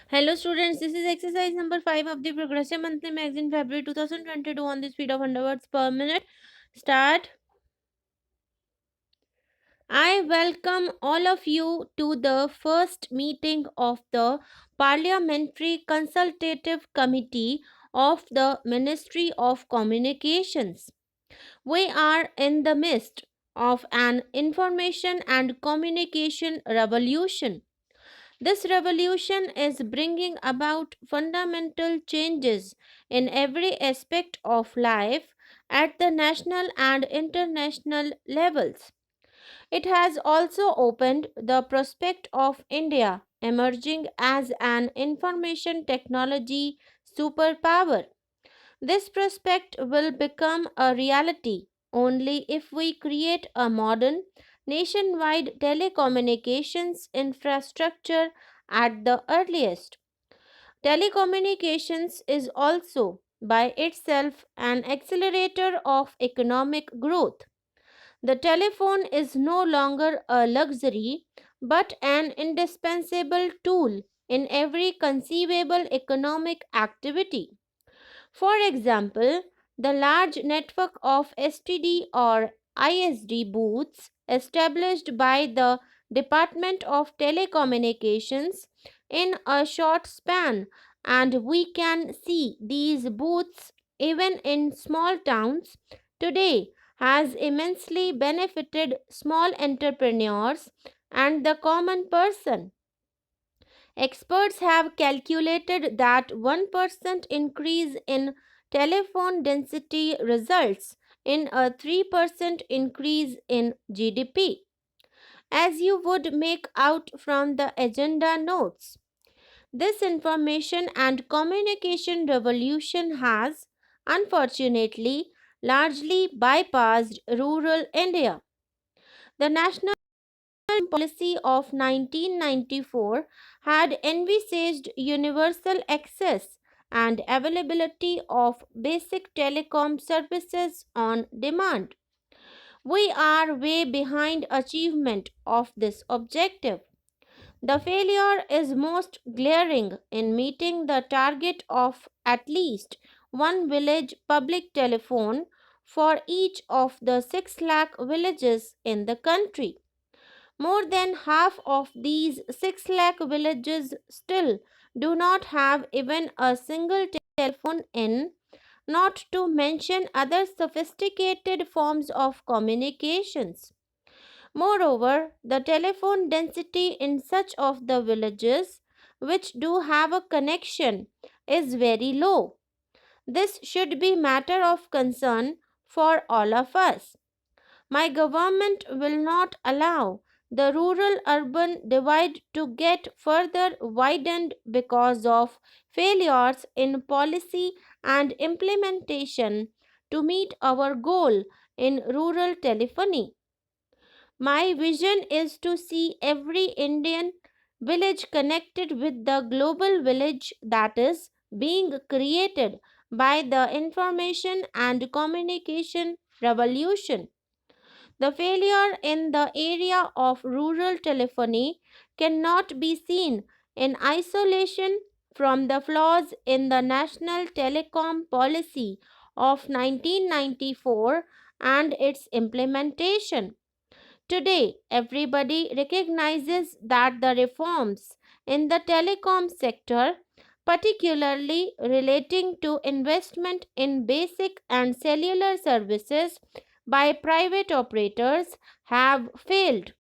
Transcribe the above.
Hello students, this is exercise number 5 of the Progressive Monthly Magazine February 2022 on the speed of 100 words per minute. Start. I welcome all of you to the first meeting of the Parliamentary Consultative Committee of the Ministry of Communications. We are in the midst of an information and communication revolution. This revolution is bringing about fundamental changes in every aspect of life at the national and international levels. It has also opened the prospect of India emerging as an information technology superpower. This prospect will become a reality only if we create a modern, nationwide telecommunications infrastructure at the earliest. Telecommunications is also, by itself, an accelerator of economic growth. The telephone is no longer a luxury but an indispensable tool in every conceivable economic activity. For example, the large network of STD or ISD booths established by the Department of Telecommunications in a short span, and we can see these booths even in small towns today, has immensely benefited small entrepreneurs and the common person. Experts have calculated that 1% increase in telephone density results in a 3% increase in GDP, as you would make out from the agenda notes. This information and communication revolution has, unfortunately, largely bypassed rural India. The national policy of 1994 had envisaged universal access and availability of basic telecom services on demand. We are way behind achievement of this objective. The failure is most glaring in meeting the target of at least one village public telephone for each of the 6 lakh villages in the country. More than half of these 6 lakh villages still do not have even a single telephone in, not to mention other sophisticated forms of communications. Moreover, the telephone density in such of the villages which do have a connection is very low. This should be matter of concern for all of us. My government will not allow the rural urban divide to get further widened because of failures in policy and implementation to meet our goal in rural telephony. My vision is to see every Indian village connected with the global village that is being created by the information and communication revolution. The failure in the area of rural telephony cannot be seen in isolation from the flaws in the National Telecom Policy of 1994 and its implementation. Today, everybody recognizes that the reforms in the telecom sector, particularly relating to investment in basic and cellular services by private operators, have failed.